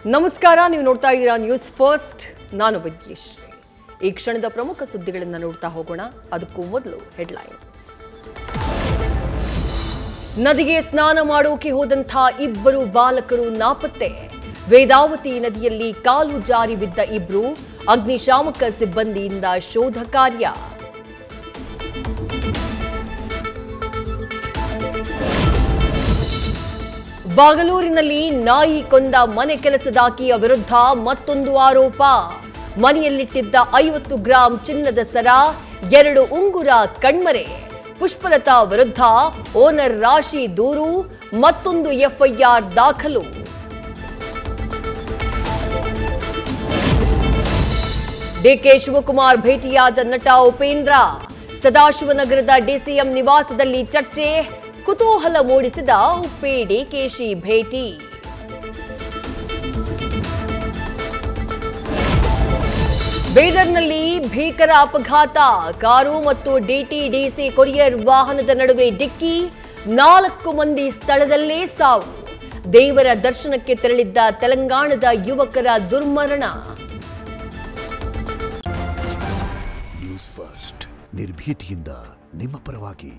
ನಮಸ್ಕಾರ, ನೀವು ನೋಡ್ತಾ ಇದ್ದೀರಾ ನ್ಯೂಸ್ ಫಸ್ಟ್. ನಾನು ವಿದ್ಯೇಶ್ರೀ. ಈ ಕ್ಷಣದ ಪ್ರಮುಖ ಸುದ್ದಿಗಳನ್ನು ನೋಡ್ತಾ ಹೋಗೋಣ. ಅದಕ್ಕೂ ಮೊದಲು ಹೆಡ್ಲೈನ್ಸ್. ನದಿಗೆ ಸ್ನಾನ ಮಾಡೋಕೆ ಹೋದಂಥ ಇಬ್ಬರು ಬಾಲಕರು ನಾಪತ್ತೆ. ವೇದಾವತಿ ನದಿಯಲ್ಲಿ ಕಾಲು ಜಾರಿ ಬಿದ್ದ ಇಬ್ರು, ಅಗ್ನಿಶಾಮಕ ಸಿಬ್ಬಂದಿಯಿಂದ ಶೋಧ ಕಾರ್ಯ. ಬಾಗಲೂರಿನಲ್ಲಿ ನಾಯಿ ಕೊಂದ ಮನೆ ಕೆಲಸದಾಕಿಯ ವಿರುದ್ಧ ಮತ್ತೊಂದು ಆರೋಪ. ಮನೆಯಲ್ಲಿಟ್ಟಿದ್ದ 50 ಗ್ರಾಂ ಚಿನ್ನದ ಸರ, 2 ಉಂಗುರ ಕಣ್ಮರೆ. ಪುಷ್ಪಲತಾ ವಿರುದ್ಧ ಓನರ್ ರಾಶಿ ದೂರು, ಮತ್ತೊಂದು ಎಫ್ಐಆರ್ ದಾಖಲು. ಡಿಕೆ ಶಿವಕುಮಾರ್ ಭೇಟಿಯಾದ ನಟ ಉಪೇಂದ್ರ. ಸದಾಶಿವನಗರದ ಡಿಸಿಎಂ ನಿವಾಸದಲ್ಲಿ ಚರ್ಚೆ, ಕುತೂಹಲ ಮೂಡಿಸಿದ ಉಪ್ಪೆ ಡಿಕೆಶಿ ಭೇಟಿ. ಬೀದರ್ನಲ್ಲಿ ಭೀಕರ ಅಪಘಾತ. ಕಾರು ಮತ್ತು ಡಿಟಿಡಿಸಿ ಕೊರಿಯರ್ ವಾಹನದ ನಡುವೆ ಡಿಕ್ಕಿ, 4 ಮಂದಿ ಸ್ಥಳದಲ್ಲೇ ಸಾವು. ದೇವರ ದರ್ಶನಕ್ಕೆ ತೆರಳಿದ್ದ ತೆಲಂಗಾಣದ ಯುವಕರ ದುರ್ಮರಣ. ನ್ಯೂಸ್ ಫಸ್ಟ್, ನಿರ್ಭೀತಿಯಿಂದ ನಿಮ್ಮ ಪರವಾಗಿ.